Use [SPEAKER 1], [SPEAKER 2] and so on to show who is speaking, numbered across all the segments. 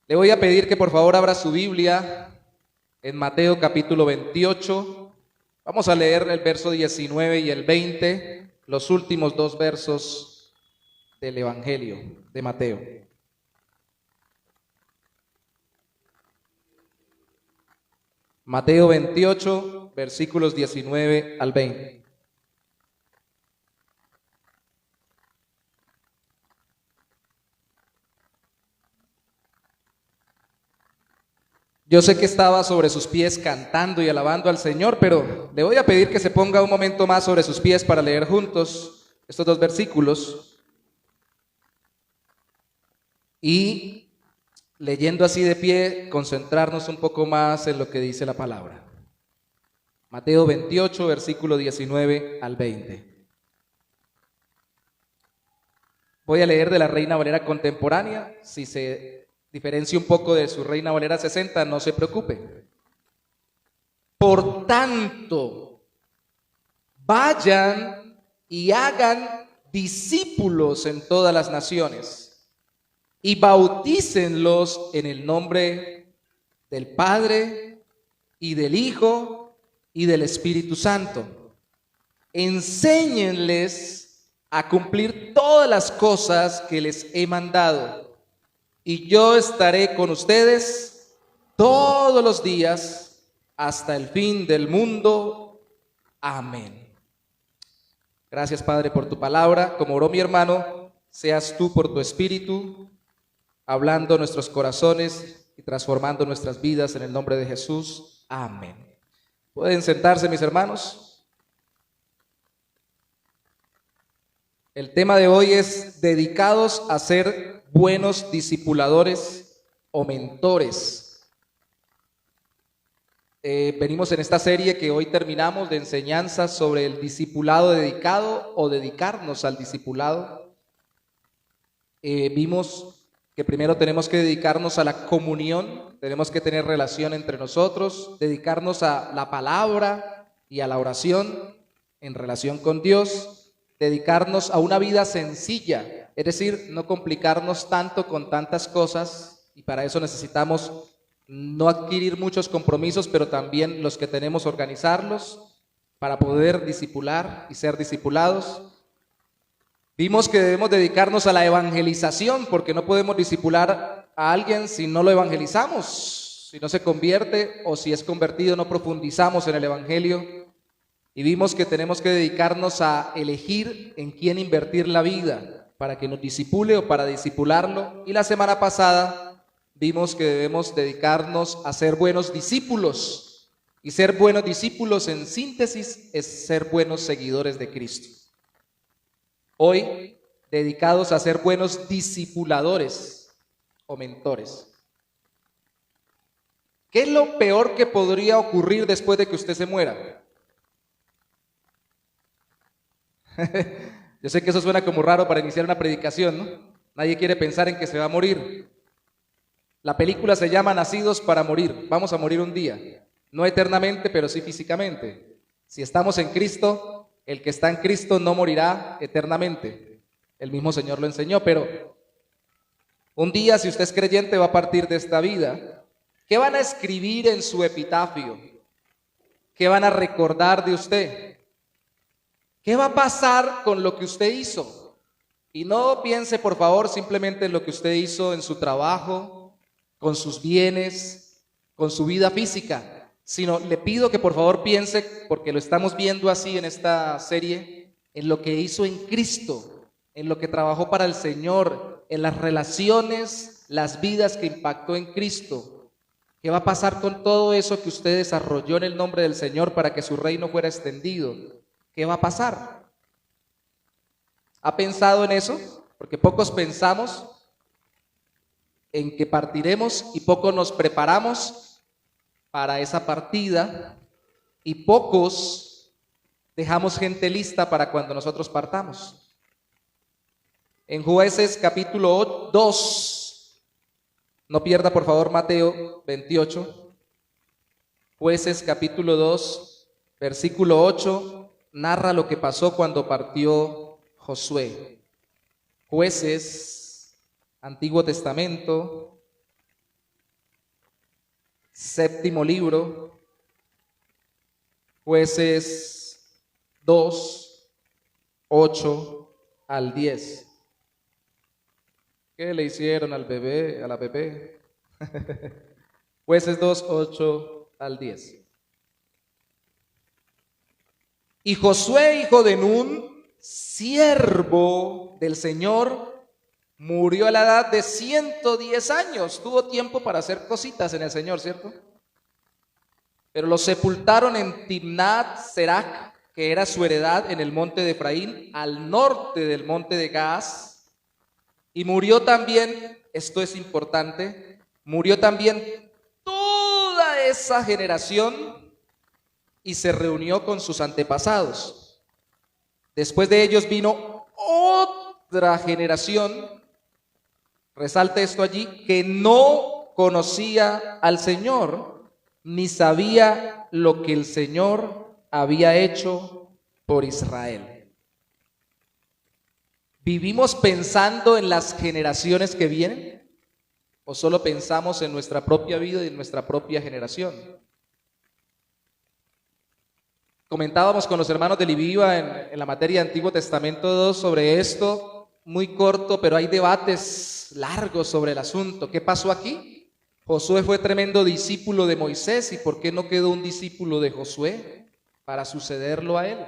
[SPEAKER 1] Le voy a pedir que por favor abra su Biblia en Mateo capítulo 28. Vamos a leer el verso 19 y el 20, los últimos dos versos del Evangelio de Mateo. Mateo 28, versículos 19 al 20. Yo sé que estaba sobre sus pies cantando y alabando al Señor, pero le voy a pedir que se ponga un momento más sobre sus pies para leer juntos estos dos versículos. Y leyendo así de pie, concentrarnos un poco más en lo que dice la palabra. Mateo 28, versículo 19 al 20. Voy a leer de la Reina Valera contemporánea. Si se diferencia un poco de su Reina Valera 60, no se preocupe. Por tanto, vayan y hagan discípulos en todas las naciones y bautícenlos en el nombre del Padre y del Hijo y del Espíritu Santo. Enséñenles a cumplir todas las cosas que les he mandado. Y yo estaré con ustedes todos los días hasta el fin del mundo. Amén. Gracias, Padre, por tu palabra. Como oró mi hermano, seas tú por tu espíritu hablando nuestros corazones y transformando nuestras vidas en el nombre de Jesús. Amén. ¿Pueden sentarse, mis hermanos? El tema de hoy es dedicados a ser buenos discipuladores o mentores. Venimos en esta serie que hoy terminamos de enseñanzas sobre el discipulado dedicado o dedicarnos al discipulado. Vimos que primero tenemos que dedicarnos a la comunión, tenemos que tener relación entre nosotros, dedicarnos a la palabra y a la oración en relación con Dios, dedicarnos a una vida sencilla, es decir, no complicarnos tanto con tantas cosas, y para eso necesitamos no adquirir muchos compromisos, pero también los que tenemos organizarlos para poder discipular y ser discipulados. Vimos que debemos dedicarnos a la evangelización, porque no podemos discipular a alguien si no lo evangelizamos, si no se convierte o si es convertido no profundizamos en el evangelio. Y vimos que tenemos que dedicarnos a elegir en quién invertir la vida para que nos discipule o para discipularlo. Y la semana pasada vimos que debemos dedicarnos a ser buenos discípulos. Y ser buenos discípulos, en síntesis, es ser buenos seguidores de Cristo. Hoy, dedicados a ser buenos discipuladores o mentores. ¿Qué es lo peor que podría ocurrir después de que usted se muera? Yo sé que eso suena como raro para iniciar una predicación, ¿no? Nadie quiere pensar en que se va a morir. La película se llama Nacidos para morir. Vamos a morir un día, no eternamente, pero sí físicamente. Si estamos en Cristo, el que está en Cristo no morirá eternamente. El mismo Señor lo enseñó, pero un día, si usted es creyente, va a partir de esta vida. ¿Qué van a escribir en su epitafio? ¿Qué van a recordar de usted? ¿Qué va a pasar con lo que usted hizo? Y no piense, por favor, simplemente en lo que usted hizo en su trabajo, con sus bienes, con su vida física, sino le pido que por favor piense, porque lo estamos viendo así en esta serie, en lo que hizo en Cristo, en lo que trabajó para el Señor, en las relaciones, las vidas que impactó en Cristo. ¿Qué va a pasar con todo eso que usted desarrolló en el nombre del Señor para que su reino fuera extendido? ¿Qué va a pasar? ¿Ha pensado en eso? Porque pocos pensamos en que partiremos y pocos nos preparamos para esa partida y pocos dejamos gente lista para cuando nosotros partamos. En Jueces capítulo 2, no pierda por favor Mateo 28, Jueces capítulo 2, versículo 8, narra lo que pasó cuando partió Josué. Jueces, Antiguo Testamento, séptimo libro, Jueces 2, 8 al 10. ¿Qué le hicieron al bebé, a la bebé? Jueces 2, 8 al 10. Y Josué, hijo de Nun, siervo del Señor, murió a la edad de 110 años. Tuvo tiempo para hacer cositas en el Señor, ¿cierto? Pero lo sepultaron en Timnat Serac, que era su heredad, en el monte de Efraín, al norte del monte de Gaas. Y murió también, esto es importante, murió también toda esa generación y se reunió con sus antepasados. Después de ellos vino otra generación, resalta esto allí, que no conocía al Señor, ni sabía lo que el Señor había hecho por Israel. ¿Vivimos pensando en las generaciones que vienen? ¿O solo pensamos en nuestra propia vida y en nuestra propia generación? Comentábamos con los hermanos de Liviva en la materia de Antiguo Testamento 2 sobre esto, muy corto, pero hay debates largos sobre el asunto. ¿Qué pasó aquí? Josué fue tremendo discípulo de Moisés, ¿y por qué no quedó un discípulo de Josué para sucederlo a él?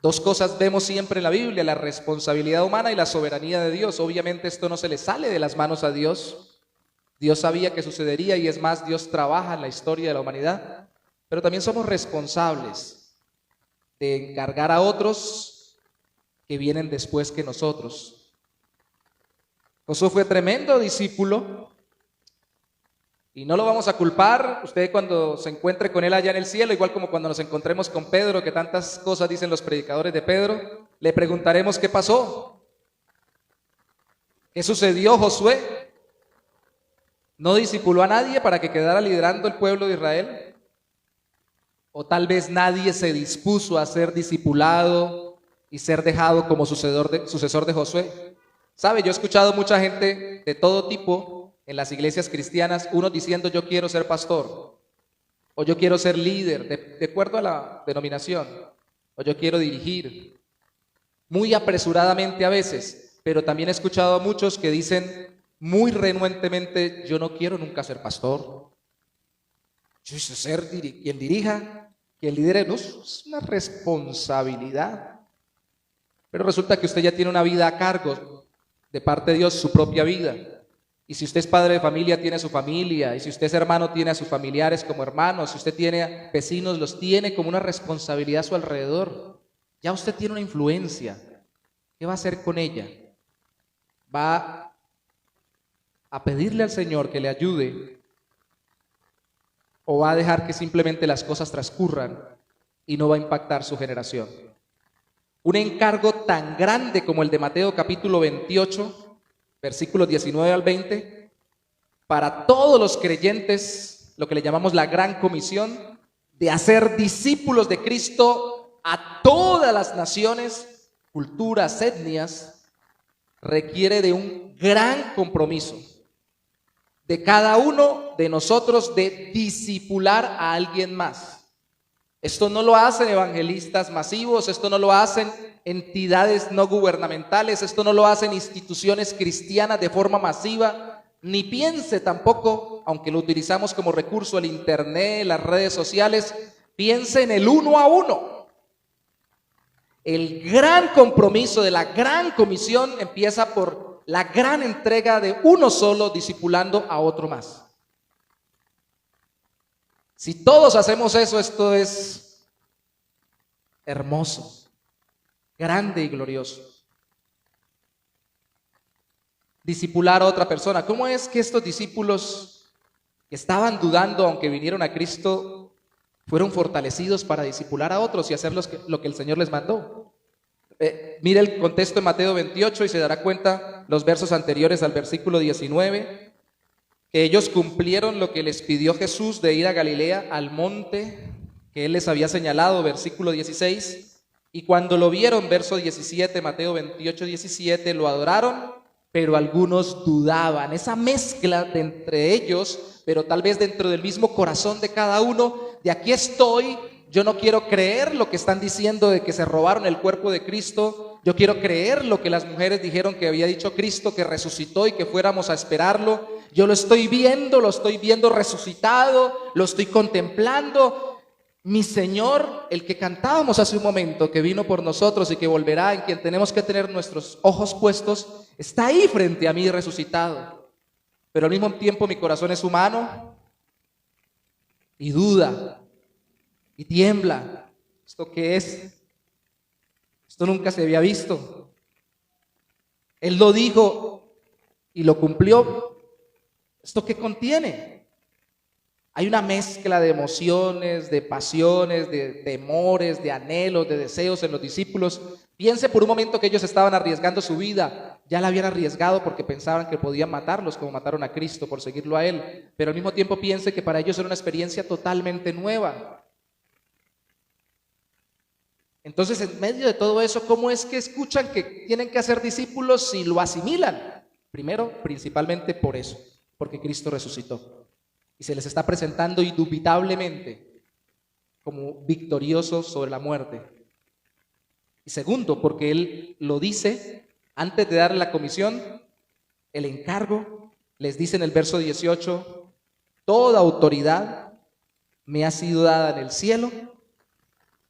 [SPEAKER 1] Dos cosas vemos siempre en la Biblia: la responsabilidad humana y la soberanía de Dios. Obviamente esto no se le sale de las manos a Dios. Dios sabía que sucedería y es más, Dios trabaja en la historia de la humanidad. Pero también somos responsables de encargar a otros que vienen después que nosotros. Josué fue tremendo discípulo y no lo vamos a culpar. Usted cuando se encuentre con él allá en el cielo, igual como cuando nos encontremos con Pedro, que tantas cosas dicen los predicadores de Pedro, le preguntaremos qué pasó. ¿Qué sucedió, Josué? ¿No discipuló a nadie para que quedara liderando el pueblo de Israel? O tal vez nadie se dispuso a ser discipulado y ser dejado como sucesor de Josué. ¿Sabe? Yo he escuchado mucha gente de todo tipo en las iglesias cristianas, unos diciendo yo quiero ser pastor, o yo quiero ser líder, de acuerdo a la denominación, o yo quiero dirigir, muy apresuradamente a veces, pero también he escuchado a muchos que dicen muy renuentemente, yo no quiero nunca ser pastor. Yo ser quien dirija, quien lidere, no, es una responsabilidad. Pero resulta que usted ya tiene una vida a cargo de parte de Dios, su propia vida. Y si usted es padre de familia, tiene a su familia. Y si usted es hermano, tiene a sus familiares como hermanos. Si usted tiene vecinos, los tiene como una responsabilidad a su alrededor. Ya usted tiene una influencia. ¿Qué va a hacer con ella? ¿Va a pedirle al Señor que le ayude? ¿O va a dejar que simplemente las cosas transcurran y no va a impactar su generación? Un encargo tan grande como el de Mateo capítulo 28, versículos 19 al 20, para todos los creyentes, lo que le llamamos la gran comisión, de hacer discípulos de Cristo a todas las naciones, culturas, etnias, requiere de un gran compromiso de cada uno de nosotros de discipular a alguien más. Esto no lo hacen evangelistas masivos, esto no lo hacen entidades no gubernamentales, esto no lo hacen instituciones cristianas de forma masiva, ni piense tampoco, aunque lo utilizamos como recurso el internet, las redes sociales, piense en el uno a uno. El gran compromiso de la gran comisión empieza por la gran entrega de uno solo discipulando a otro más. Si todos hacemos eso, esto es hermoso, grande y glorioso. Discipular a otra persona. ¿Cómo es que estos discípulos que estaban dudando, aunque vinieron a Cristo, fueron fortalecidos para discipular a otros y hacer lo que el Señor les mandó? Mire el contexto en Mateo 28 y se dará cuenta los versos anteriores al versículo 19, que ellos cumplieron lo que les pidió Jesús de ir a Galilea, al monte que Él les había señalado, versículo 16, y cuando lo vieron, verso 17, Mateo 28, 17, lo adoraron, pero algunos dudaban. Esa mezcla de entre ellos, pero tal vez dentro del mismo corazón de cada uno, de aquí estoy, yo no quiero creer lo que están diciendo de que se robaron el cuerpo de Cristo, yo quiero creer lo que las mujeres dijeron que había dicho Cristo, que resucitó y que fuéramos a esperarlo. Yo lo estoy viendo resucitado, lo estoy contemplando. Mi Señor, el que cantábamos hace un momento, que vino por nosotros y que volverá, en quien tenemos que tener nuestros ojos puestos, está ahí frente a mí resucitado. Pero al mismo tiempo mi corazón es humano y duda y tiembla. ¿Esto qué es? Esto nunca se había visto. Él lo dijo y lo cumplió. ¿Esto qué contiene? Hay una mezcla de emociones, de pasiones, de temores, de anhelos, de deseos en los discípulos. Piense por un momento que ellos estaban arriesgando su vida. Ya la habían arriesgado porque pensaban que podían matarlos, como mataron a Cristo por seguirlo a Él. Pero al mismo tiempo piense que para ellos era una experiencia totalmente nueva. Entonces, en medio de todo eso, ¿cómo es que escuchan que tienen que hacer discípulos si lo asimilan? Primero, principalmente por eso, porque Cristo resucitó. Y se les está presentando indubitablemente como victorioso sobre la muerte. Y segundo, porque Él lo dice antes de darle la comisión, el encargo, les dice en el verso 18, toda autoridad me ha sido dada en el cielo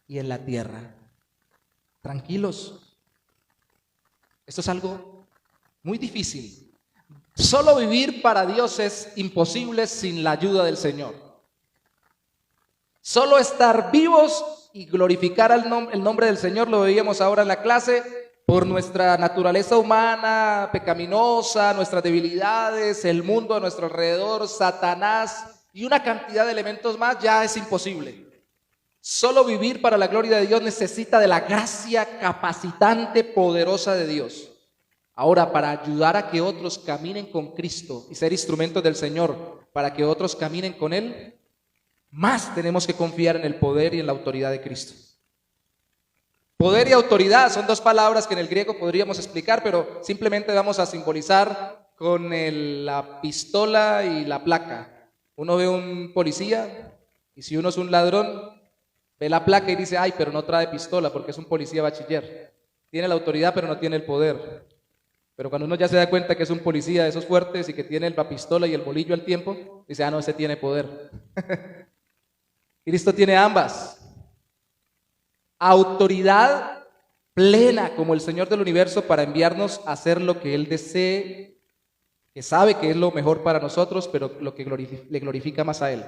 [SPEAKER 1] y en la tierra. Tranquilos, esto es algo muy difícil. Solo vivir para Dios es imposible sin la ayuda del Señor. Solo estar vivos y glorificar el nombre del Señor, lo veíamos ahora en la clase, por nuestra naturaleza humana, pecaminosa, nuestras debilidades, el mundo a nuestro alrededor, Satanás y una cantidad de elementos más, ya es imposible. Solo vivir para la gloria de Dios necesita de la gracia capacitante, poderosa de Dios. Ahora, para ayudar a que otros caminen con Cristo y ser instrumentos del Señor, para que otros caminen con Él, más tenemos que confiar en el poder y en la autoridad de Cristo. Poder y autoridad son dos palabras que en el griego podríamos explicar, pero simplemente vamos a simbolizar con la pistola y la placa. Uno ve un policía y si uno es un ladrón, ve la placa y dice, ay, pero no trae pistola porque es un policía bachiller. Tiene la autoridad pero no tiene el poder. Pero cuando uno ya se da cuenta que es un policía de esos fuertes y que tiene la pistola y el bolillo al tiempo, dice, ah, no, ese tiene poder. Cristo tiene ambas. Autoridad plena como el Señor del universo para enviarnos a hacer lo que Él desee, que sabe que es lo mejor para nosotros, pero lo que le glorifica más a Él.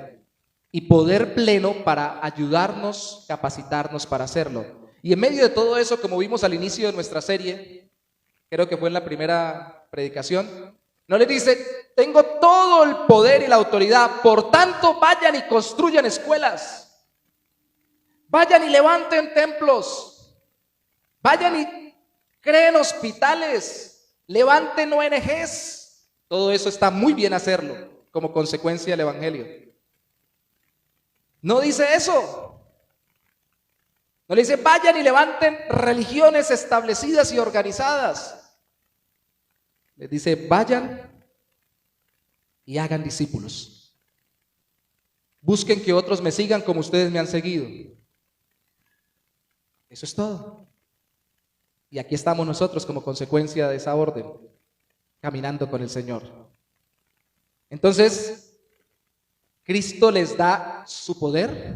[SPEAKER 1] Y poder pleno para ayudarnos, capacitarnos para hacerlo. Y en medio de todo eso, como vimos al inicio de nuestra serie, creo que fue en la primera predicación, no le dice, tengo todo el poder y la autoridad, por tanto vayan y construyan escuelas, vayan y levanten templos, vayan y creen hospitales, levanten ONGs. Todo eso está muy bien hacerlo como consecuencia del Evangelio. No dice eso. No le dice, vayan y levanten religiones establecidas y organizadas. Les dice, vayan y hagan discípulos. Busquen que otros me sigan como ustedes me han seguido. Eso es todo. Y aquí estamos nosotros como consecuencia de esa orden, caminando con el Señor. Entonces, Cristo les da su poder,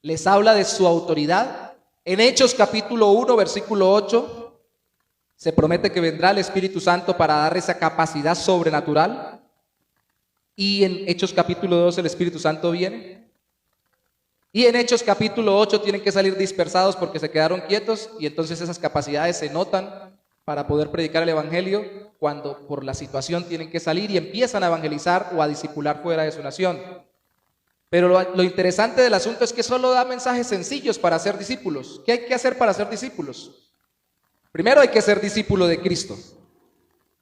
[SPEAKER 1] les habla de su autoridad. En Hechos capítulo 1, versículo 8, se promete que vendrá el Espíritu Santo para dar esa capacidad sobrenatural. Y en Hechos capítulo 2 el Espíritu Santo viene. Y en Hechos capítulo 8 tienen que salir dispersados porque se quedaron quietos y entonces esas capacidades se notan para poder predicar el Evangelio cuando por la situación tienen que salir y empiezan a evangelizar o a discipular fuera de su nación. Pero lo interesante del asunto es que solo da mensajes sencillos para ser discípulos. ¿Qué hay que hacer para ser discípulos? Primero hay que ser discípulo de Cristo,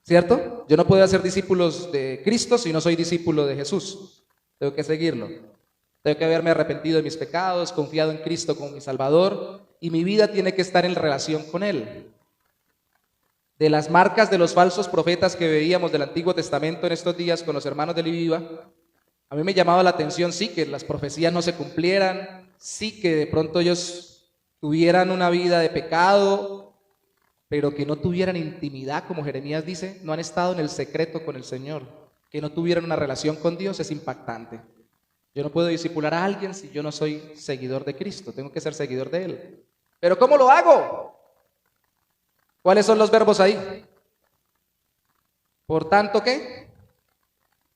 [SPEAKER 1] ¿cierto? Yo no puedo ser discípulos de Cristo si no soy discípulo de Jesús. Tengo que seguirlo. Tengo que haberme arrepentido de mis pecados, confiado en Cristo como mi Salvador y mi vida tiene que estar en relación con Él. de las marcas de los falsos profetas que veíamos del Antiguo Testamento en estos días con los hermanos de Liviva, a mí me llamaba la atención, sí, que las profecías no se cumplieran, sí, que de pronto ellos tuvieran una vida de pecado, pero que no tuvieran intimidad, como Jeremías dice, no han estado en el secreto con el Señor, que no tuvieran una relación con Dios, es impactante. Yo no puedo discipular a alguien si yo no soy seguidor de Cristo, tengo que ser seguidor de Él. ¿Pero cómo lo hago? ¿Cuáles son los verbos ahí? Por tanto, ¿qué?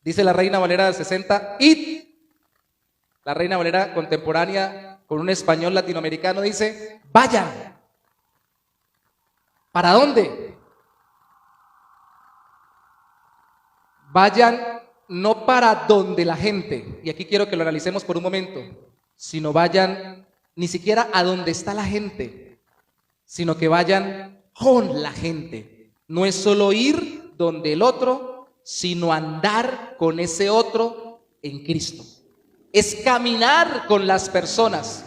[SPEAKER 1] Dice la Reina Valera del 60, id. La Reina Valera contemporánea con un español latinoamericano dice, vayan. ¿Para dónde? Vayan no para donde la gente, y aquí quiero que lo analicemos por un momento, sino vayan ni siquiera a donde está la gente, sino que vayan con la gente. No es solo ir donde el otro, sino andar con ese otro en Cristo. Es caminar con las personas.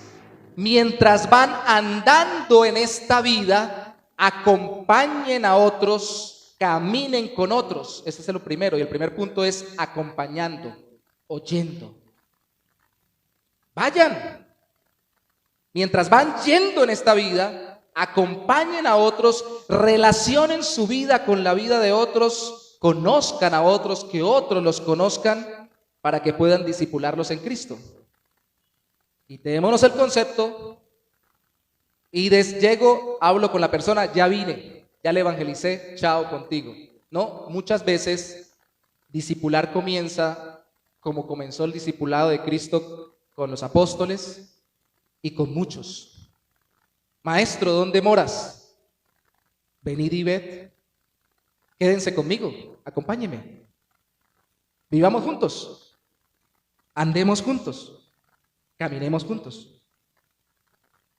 [SPEAKER 1] Mientras van andando en esta vida, acompañen a otros, caminen con otros. Ese es lo primero. Y el primer punto es acompañando, oyendo. Vayan. Mientras van yendo en esta vida, acompañen a otros, relacionen su vida con la vida de otros, conozcan a otros, que otros los conozcan para que puedan discipularlos en Cristo. Y tenemos el concepto y llego, hablo con la persona, ya vine, ya le evangelicé, chao contigo. No, muchas veces discipular comienza como comenzó el discipulado de Cristo con los apóstoles y con muchos. Maestro, ¿dónde moras? Venid y ved. Quédense conmigo, acompáñenme. Vivamos juntos, andemos juntos, caminemos juntos.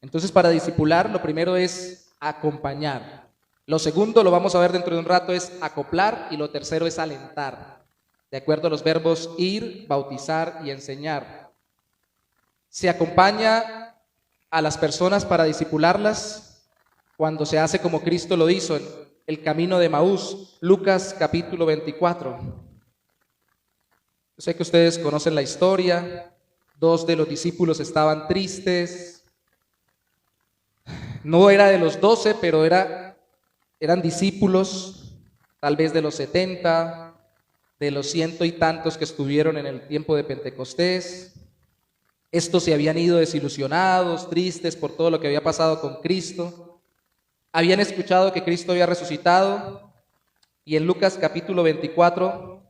[SPEAKER 1] Entonces, para discipular, lo primero es acompañar. Lo segundo, lo vamos a ver dentro de un rato, es acoplar, y lo tercero es alentar, de acuerdo a los verbos ir, bautizar y enseñar. Se acompaña a las personas para discipularlas cuando se hace como Cristo lo hizo en el camino de Emaús, Lucas capítulo 24. Yo sé que ustedes conocen la historia. Dos de los discípulos estaban tristes. No era de los 12, pero eran discípulos, tal vez de los 70, de los 100 y tantos que estuvieron en el tiempo de Pentecostés. Estos se habían ido desilusionados, tristes por todo lo que había pasado con Cristo. Habían escuchado que Cristo había resucitado, y en Lucas capítulo 24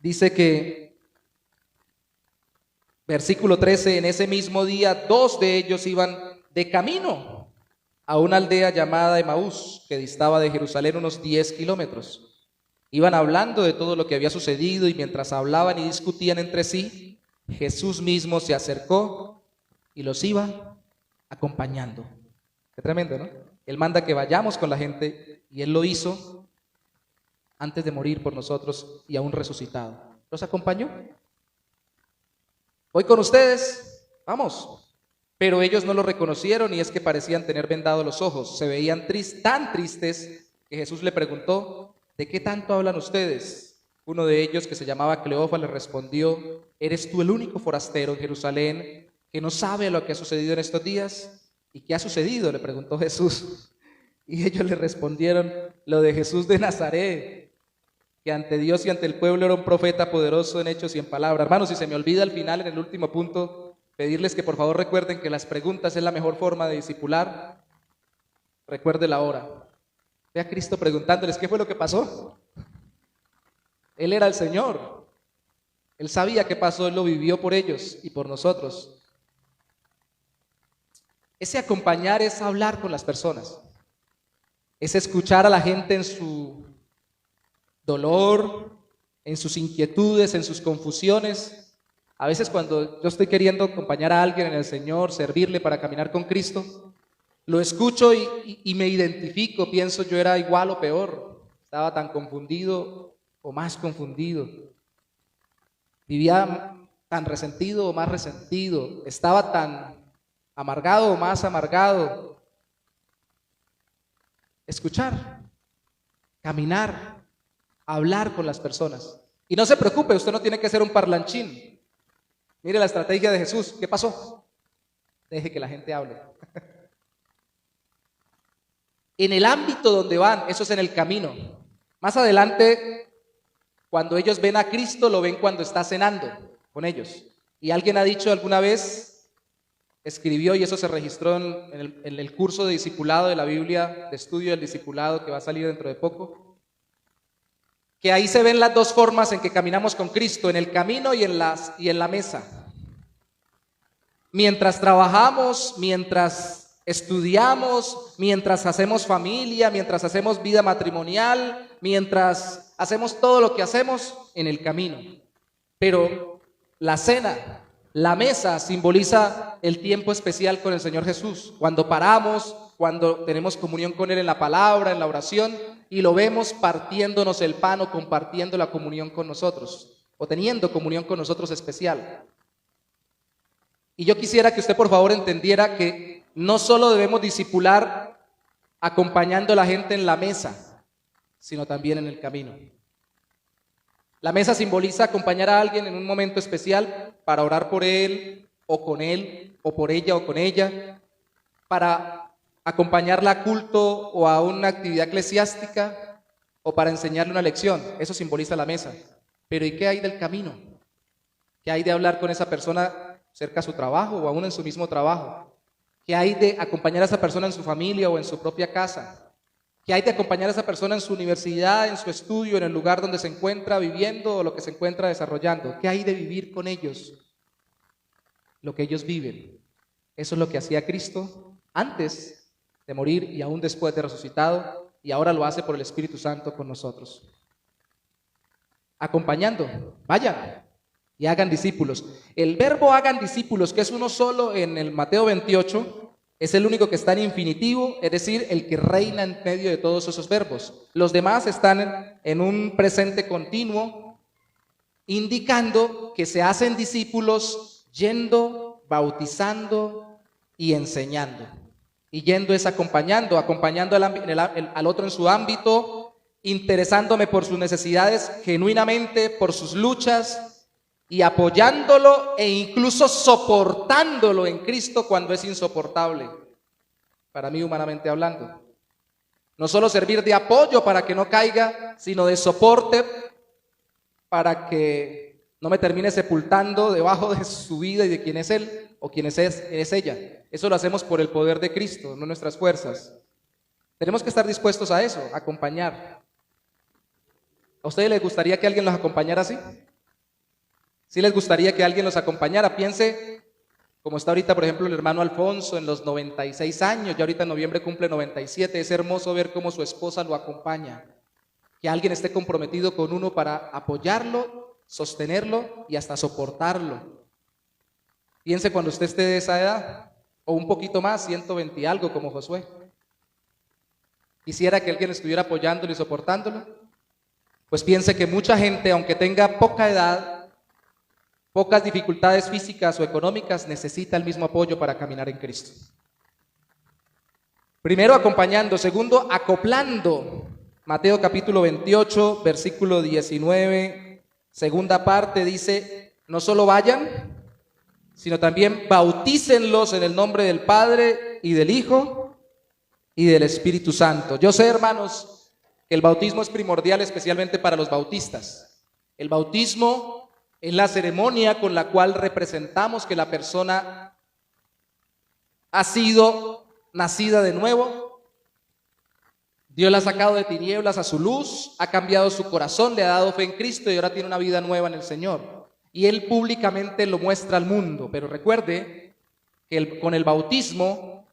[SPEAKER 1] dice que versículo 13, en ese mismo día, dos de ellos iban de camino a una aldea llamada Emaús, que distaba de Jerusalén unos 10 kilómetros. Iban hablando de todo lo que había sucedido, y mientras hablaban y discutían entre sí, Jesús mismo se acercó y los iba acompañando. Qué tremendo, ¿no? Él manda que vayamos con la gente, y Él lo hizo antes de morir por nosotros y aún resucitado. ¿Los acompañó? Voy con ustedes, vamos. Pero ellos no lo reconocieron, y es que parecían tener vendados los ojos. Se veían tan tristes que Jesús le preguntó, ¿de qué tanto hablan ustedes? Uno de ellos, que se llamaba Cleofa, le respondió, ¿eres tú el único forastero en Jerusalén que no sabe lo que ha sucedido en estos días? ¿Y qué ha sucedido?, le preguntó Jesús. Y ellos le respondieron, lo de Jesús de Nazaret, que ante Dios y ante el pueblo era un profeta poderoso en hechos y en palabras. Hermanos, si se me olvida al final, en el último punto, pedirles que por favor recuerden que las preguntas es la mejor forma de discipular. Recuerde la hora. Ve a Cristo preguntándoles qué fue lo que pasó. Él era el Señor. Él sabía qué pasó, Él lo vivió por ellos y por nosotros. Ese acompañar es hablar con las personas. Es escuchar a la gente en su dolor, en sus inquietudes, en sus confusiones. A veces cuando yo estoy queriendo acompañar a alguien en el Señor, servirle para caminar con Cristo, lo escucho y me identifico, pienso yo era igual o peor, estaba tan confundido o más confundido, vivía tan resentido o más resentido, estaba tan amargado o más amargado, escuchar, caminar, hablar con las personas. Y no se preocupe, usted no tiene que ser un parlanchín. Mire la estrategia de Jesús. ¿Qué pasó? Deje que la gente hable. En el ámbito donde van, eso es en el camino. Más adelante, cuando ellos ven a Cristo, lo ven cuando está cenando con ellos. Y alguien ha dicho alguna vez, escribió, y eso se registró en el curso de discipulado de la Biblia, de estudio del discipulado que va a salir dentro de poco, que ahí se ven las dos formas en que caminamos con Cristo, en el camino y en la mesa. Mientras trabajamos, mientras estudiamos, mientras hacemos familia, mientras hacemos vida matrimonial, mientras hacemos todo lo que hacemos en el camino. Pero la cena, la mesa simboliza el tiempo especial con el Señor Jesús, cuando paramos, cuando tenemos comunión con Él en la palabra, en la oración, y lo vemos partiéndonos el pan o compartiendo la comunión con nosotros, o teniendo comunión con nosotros especial. Y yo quisiera que usted por favor entendiera que no solo debemos discipular acompañando a la gente en la mesa, sino también en el camino. La mesa simboliza acompañar a alguien en un momento especial para orar por él, o por ella o con ella, para acompañarla a culto o a una actividad eclesiástica, o para enseñarle una lección. Eso simboliza la mesa. Pero ¿y qué hay del camino? ¿Qué hay de hablar con esa persona cerca a su trabajo o aún en su mismo trabajo? ¿Qué hay de acompañar a esa persona en su familia o en su propia casa? ¿Qué hay de acompañar a esa persona en su universidad, en su estudio, en el lugar donde se encuentra viviendo o lo que se encuentra desarrollando? ¿Qué hay de vivir con ellos? Lo que ellos viven. Eso es lo que hacía Cristo antes de morir y aún después de resucitado, y ahora lo hace por el Espíritu Santo con nosotros. Acompañando, vayan y hagan discípulos. El verbo hagan discípulos, que es uno solo en el Mateo 28, es el único que está en infinitivo, es decir, el que reina en medio de todos esos verbos. Los demás están en un presente continuo, indicando que se hacen discípulos yendo, bautizando y enseñando. Y yendo es acompañando al otro en su ámbito, interesándome por sus necesidades genuinamente, por sus luchas, y apoyándolo e incluso soportándolo en Cristo cuando es insoportable, para mí humanamente hablando. No solo servir de apoyo para que no caiga, sino de soporte para que no me termine sepultando debajo de su vida y de quién es Él o quién es ella. Eso lo hacemos por el poder de Cristo, no nuestras fuerzas. Tenemos que estar dispuestos a eso, a acompañar. ¿A ustedes les gustaría que alguien los acompañara así? ¿Sí les gustaría que alguien los acompañara? Piense, como está ahorita, por ejemplo, el hermano Alfonso en los 96 años, ya ahorita en noviembre cumple 97, es hermoso ver cómo su esposa lo acompaña. Que alguien esté comprometido con uno para apoyarlo, sostenerlo y hasta soportarlo. Piense cuando usted esté de esa edad, o un poquito más, 120 y algo como Josué. Quisiera que alguien estuviera apoyándolo y soportándolo. Pues piense que mucha gente, aunque tenga poca edad, pocas dificultades físicas o económicas, necesita el mismo apoyo para caminar en Cristo. Primero, acompañando. Segundo, acoplando. Mateo capítulo 28, versículo 19, segunda parte, dice: no solo vayan, sino también bautícenlos en el nombre del Padre y del Hijo y del Espíritu Santo. Yo sé, hermanos, que el bautismo es primordial, especialmente para los bautistas. El bautismo es la ceremonia con la cual representamos que la persona ha sido nacida de nuevo. Dios la ha sacado de tinieblas a su luz, ha cambiado su corazón, le ha dado fe en Cristo y ahora tiene una vida nueva en el Señor. Y Él públicamente lo muestra al mundo. Pero recuerde que con el bautismo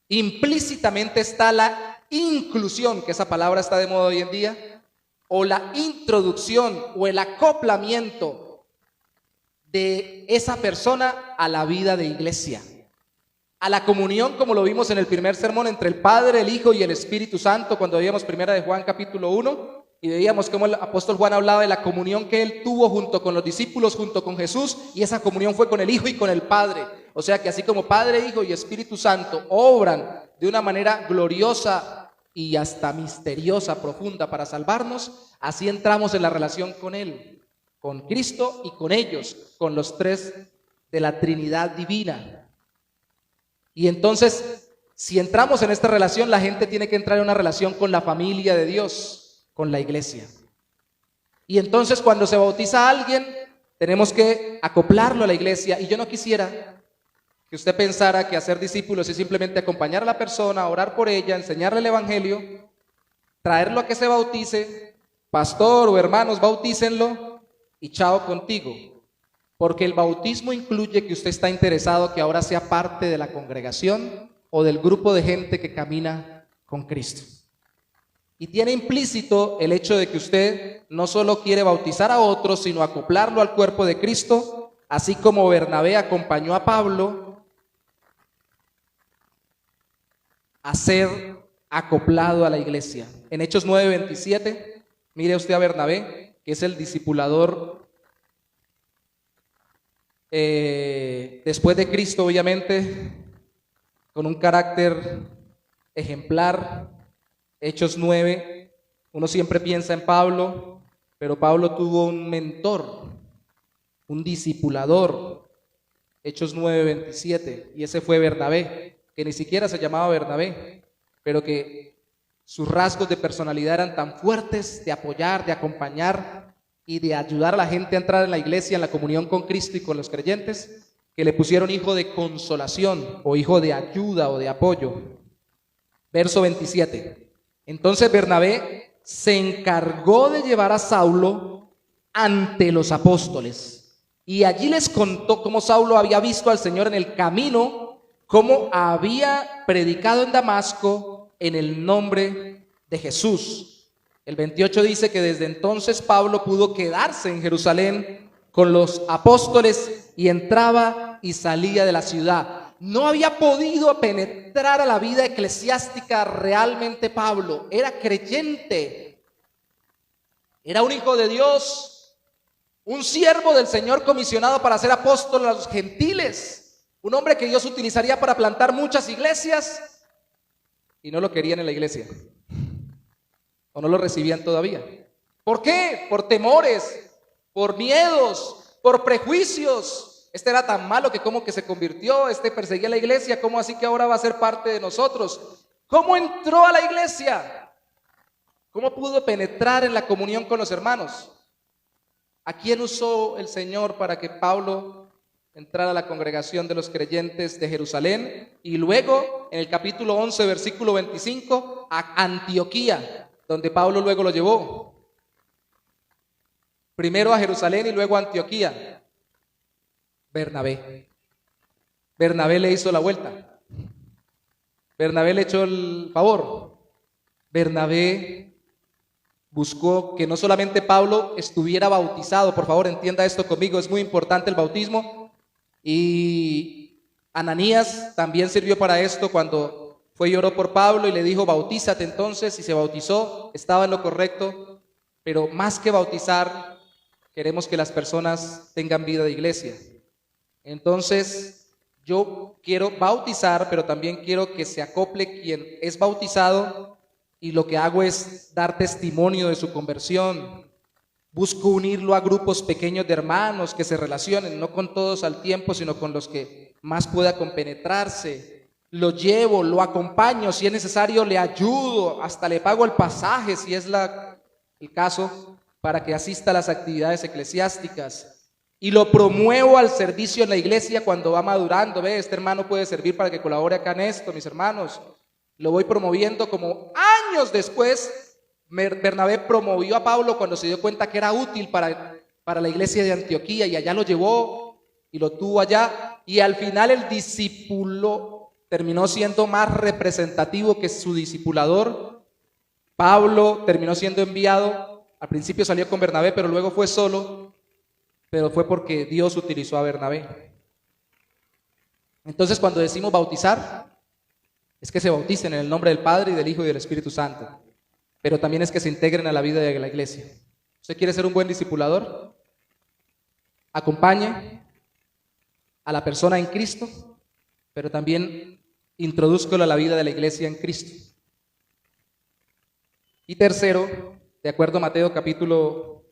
[SPEAKER 1] implícitamente está la inclusión, que esa palabra está de moda hoy en día, o la introducción o el acoplamiento de esa persona a la vida de iglesia, a la comunión, como lo vimos en el primer sermón, entre el Padre, el Hijo y el Espíritu Santo, cuando veíamos primera de Juan capítulo 1, y veíamos cómo el apóstol Juan hablaba de la comunión que él tuvo junto con los discípulos, junto con Jesús, y esa comunión fue con el Hijo y con el Padre. O sea que así como Padre, Hijo y Espíritu Santo obran de una manera gloriosa y hasta misteriosa, profunda para salvarnos, así entramos en la relación con Él, con Cristo y con ellos, con los tres de la Trinidad divina. Y entonces, si entramos en esta relación, la gente tiene que entrar en una relación con la familia de Dios, con la iglesia. Y entonces cuando se bautiza a alguien, tenemos que acoplarlo a la iglesia. Y yo no quisiera que usted pensara que hacer discípulos es simplemente acompañar a la persona, orar por ella, enseñarle el evangelio, traerlo a que se bautice, pastor o hermanos, bautícenlo y chao contigo. Porque el bautismo incluye que usted está interesado que ahora sea parte de la congregación o del grupo de gente que camina con Cristo. Y tiene implícito el hecho de que usted no solo quiere bautizar a otros, sino acoplarlo al cuerpo de Cristo, así como Bernabé acompañó a Pablo a ser acoplado a la iglesia. En Hechos 9:27, mire usted a Bernabé, que es el discipulador después de Cristo, obviamente, con un carácter ejemplar. Hechos 9, uno siempre piensa en Pablo, pero Pablo tuvo un mentor, un discipulador. Hechos 9:27, y ese fue Bernabé, que ni siquiera se llamaba Bernabé, pero que sus rasgos de personalidad eran tan fuertes de apoyar, de acompañar y de ayudar a la gente a entrar en la iglesia, en la comunión con Cristo y con los creyentes, que le pusieron hijo de consolación o hijo de ayuda o de apoyo. Verso 27. Entonces Bernabé se encargó de llevar a Saulo ante los apóstoles y allí les contó cómo Saulo había visto al Señor en el camino, cómo había predicado en Damasco en el nombre de Jesús. El 28 dice que desde entonces Pablo pudo quedarse en Jerusalén con los apóstoles y entraba y salía de la ciudad. No había podido penetrar a la vida eclesiástica realmente Pablo. Era creyente, era un hijo de Dios, un siervo del Señor comisionado para ser apóstol a los gentiles. Un hombre que Dios utilizaría para plantar muchas iglesias y no lo querían en la iglesia. O no lo recibían todavía. ¿Por qué? Por temores, por miedos, por prejuicios. Este era tan malo que como que se convirtió, este perseguía a la iglesia, ¿cómo así que ahora va a ser parte de nosotros? ¿Cómo entró a la iglesia? ¿Cómo pudo penetrar en la comunión con los hermanos? ¿A quién usó el Señor para que Pablo entrara a la congregación de los creyentes de Jerusalén? Y luego, en el capítulo 11, versículo 25, a Antioquía, donde Pablo luego lo llevó. Primero a Jerusalén y luego a Antioquía. Bernabé. Bernabé le hizo la vuelta. Bernabé le echó el favor. Bernabé buscó que no solamente Pablo estuviera bautizado, por favor entienda esto conmigo, es muy importante el bautismo, y Ananías también sirvió para esto cuando fue y oró por Pablo y le dijo bautízate entonces, y se bautizó, estaba en lo correcto, pero más que bautizar, queremos que las personas tengan vida de iglesia. Entonces yo quiero bautizar, pero también quiero que se acople quien es bautizado, y lo que hago es dar testimonio de su conversión. Busco unirlo a grupos pequeños de hermanos que se relacionen, no con todos al tiempo, sino con los que más pueda compenetrarse. Lo llevo, lo acompaño, si es necesario le ayudo, hasta le pago el pasaje si es el caso, para que asista a las actividades eclesiásticas. Y lo promuevo al servicio en la iglesia cuando va madurando. Ve, este hermano puede servir para que colabore acá en esto, mis hermanos. Lo voy promoviendo. Como años después, Bernabé promovió a Pablo cuando se dio cuenta que era útil para la iglesia de Antioquía, y allá lo llevó y lo tuvo allá, y al final el discípulo terminó siendo más representativo que su discipulador. Pablo terminó siendo enviado, al principio salió con Bernabé, pero luego fue solo, pero fue porque Dios utilizó a Bernabé. Entonces cuando decimos bautizar, es que se bauticen en el nombre del Padre y del Hijo y del Espíritu Santo, pero también es que se integren a la vida de la iglesia. ¿Usted quiere ser un buen discipulador? Acompañe a la persona en Cristo, pero también introdúzcalo a la vida de la iglesia en Cristo. Y tercero, de acuerdo a Mateo capítulo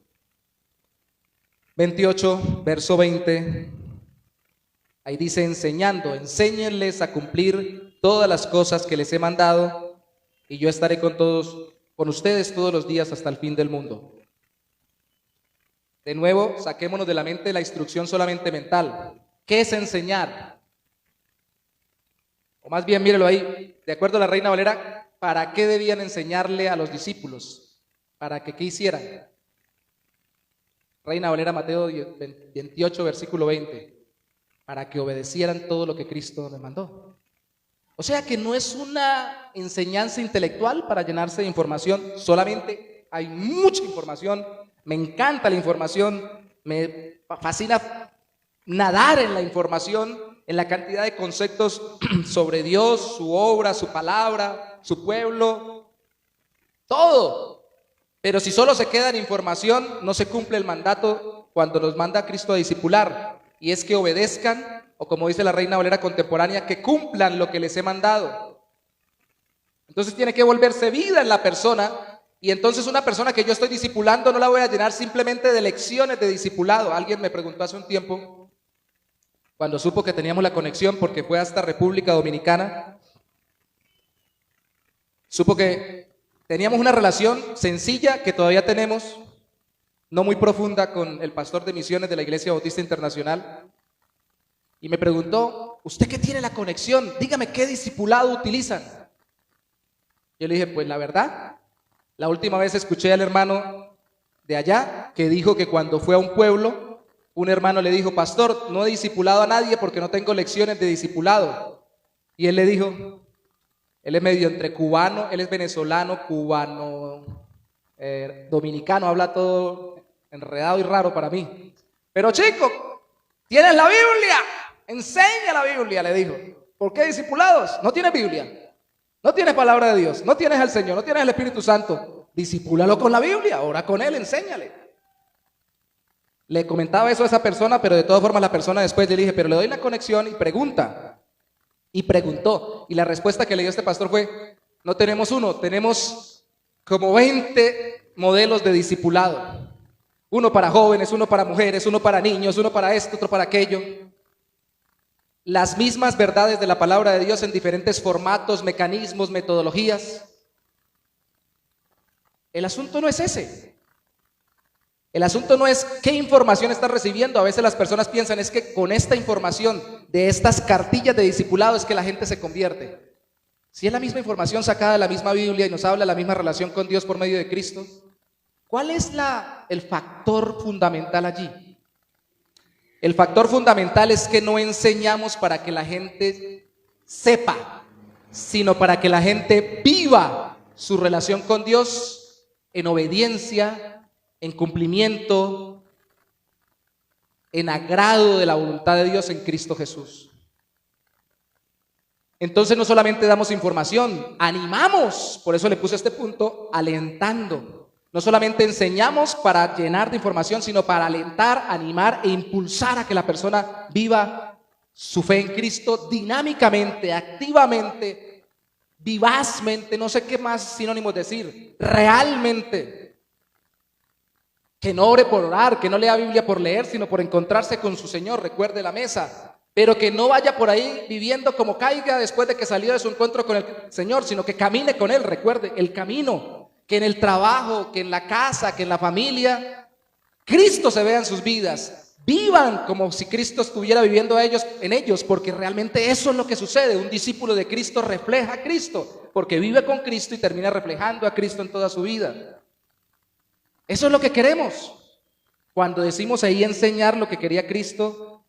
[SPEAKER 1] 28, verso 20, ahí dice: enséñenles a cumplir todas las cosas que les he mandado, y yo estaré con ustedes todos los días hasta el fin del mundo. De nuevo, saquémonos de la mente la instrucción solamente mental. ¿Qué es enseñar? O más bien, mírelo ahí, de acuerdo a la Reina Valera, ¿para qué debían enseñarle a los discípulos? ¿Para que qué hicieran? Reina Valera, Mateo 28, versículo 20. Para que obedecieran todo lo que Cristo les mandó. O sea que no es una enseñanza intelectual para llenarse de información, solamente hay mucha información, me encanta la información, me fascina nadar en la información, en la cantidad de conceptos sobre Dios, su obra, su palabra, su pueblo, todo. Pero si solo se queda en información, no se cumple el mandato cuando nos manda Cristo a discipular, y es que obedezcan, o como dice la Reina Valera contemporánea, que cumplan lo que les he mandado. Entonces tiene que volverse vida en la persona, y entonces una persona que yo estoy discipulando no la voy a llenar simplemente de lecciones de discipulado. Alguien me preguntó hace un tiempo, cuando supo que teníamos la conexión, porque fue hasta República Dominicana, supo que teníamos una relación sencilla que todavía tenemos, no muy profunda, con el pastor de misiones de la Iglesia Bautista Internacional, y me preguntó: ¿usted qué tiene la conexión? Dígame qué discipulado utilizan. Yo le dije: pues la verdad, la última vez escuché al hermano de allá que dijo que cuando fue a un pueblo, un hermano le dijo: pastor, no he discipulado a nadie porque no tengo lecciones de discipulado. Y él le dijo, él es medio entre cubano, él es venezolano, cubano, dominicano, habla todo enredado y raro para mí. Pero chico, ¿tienes la Biblia? Enseña la Biblia, le dijo. ¿Por qué discipulados? No tienes Biblia, no tienes palabra de Dios, no tienes al Señor, no tienes el Espíritu Santo. Discipúlalo con la Biblia, ora con él, enséñale. Le comentaba eso a esa persona, pero de todas formas la persona después le dije: pero le doy la conexión y pregunta. Y preguntó, y la respuesta que le dio este pastor fue: no tenemos uno, tenemos como 20 modelos de discipulado. Uno para jóvenes, uno para mujeres, uno para niños, uno para esto, otro para aquello. Las mismas verdades de la palabra de Dios en diferentes formatos, mecanismos, metodologías. El asunto no es ese. El asunto no es qué información estás recibiendo. A veces las personas piensan es que con esta información de estas cartillas de discipulado es que la gente se convierte. Si es la misma información sacada de la misma Biblia y nos habla de la misma relación con Dios por medio de Cristo, ¿cuál es el factor fundamental allí? El factor fundamental es que no enseñamos para que la gente sepa, sino para que la gente viva su relación con Dios en obediencia, en cumplimiento, en agrado de la voluntad de Dios en Cristo Jesús. Entonces no solamente damos información, animamos, por eso le puse este punto, alentando. No solamente enseñamos para llenar de información, sino para alentar, animar e impulsar a que la persona viva su fe en Cristo dinámicamente, activamente, vivazmente, no sé qué más sinónimos decir, realmente. Que no ore por orar, que no lea Biblia por leer, sino por encontrarse con su Señor, recuerde la mesa. Pero que no vaya por ahí viviendo como caiga después de que salió de su encuentro con el Señor, sino que camine con Él, recuerde el camino. Que en el trabajo, que en la casa, que en la familia, Cristo se vea en sus vidas. Vivan como si Cristo estuviera viviendo en ellos, porque realmente eso es lo que sucede. Un discípulo de Cristo refleja a Cristo, porque vive con Cristo y termina reflejando a Cristo en toda su vida. Eso es lo que queremos. Cuando decimos ahí enseñar, lo que quería Cristo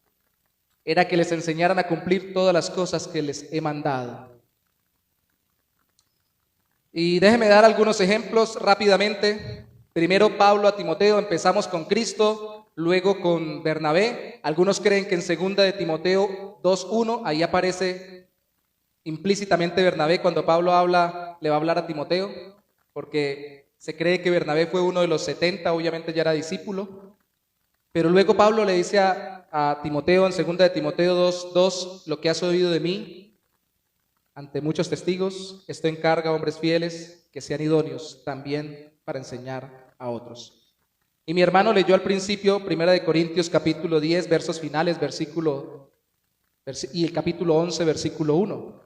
[SPEAKER 1] era que les enseñaran a cumplir todas las cosas que les he mandado. Y déjeme dar algunos ejemplos rápidamente. Primero Pablo a Timoteo, empezamos con Cristo, luego con Bernabé. Algunos creen que en 2 de Timoteo 2:1, ahí aparece implícitamente Bernabé cuando Pablo le va a hablar a Timoteo, porque se cree que Bernabé fue uno de los 70, obviamente ya era discípulo. Pero luego Pablo le dice a Timoteo en 2 de Timoteo 2:2, lo que has oído de mí, ante muchos testigos, esto encarga a hombres fieles que sean idóneos también para enseñar a otros. Y mi hermano leyó al principio 1 Corintios capítulo 10, versos finales, y el capítulo 11, versículo 1.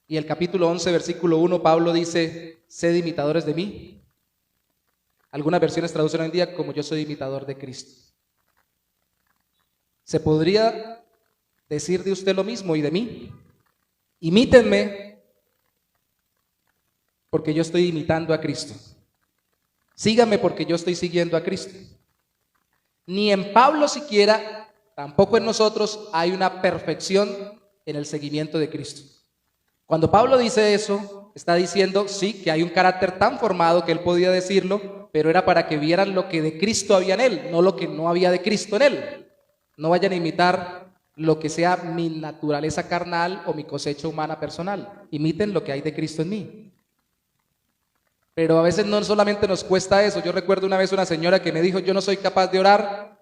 [SPEAKER 1] Y el capítulo 11, versículo 1, Pablo dice, sed imitadores de mí. Algunas versiones traducen hoy en día como yo soy imitador de Cristo. ¿Se podría decir de usted lo mismo y de mí? Imítenme porque yo estoy imitando a Cristo. Síganme porque yo estoy siguiendo a Cristo. Ni en Pablo siquiera, tampoco en nosotros, hay una perfección en el seguimiento de Cristo. Cuando Pablo dice eso, está diciendo, sí, que hay un carácter tan formado que él podía decirlo, pero era para que vieran lo que de Cristo había en él, no lo que no había de Cristo en él. No vayan a imitar lo que sea mi naturaleza carnal o mi cosecha humana personal. Imiten lo que hay de Cristo en mí. Pero a veces no solamente nos cuesta eso. Yo recuerdo una vez una señora que me dijo, yo no soy capaz de orar.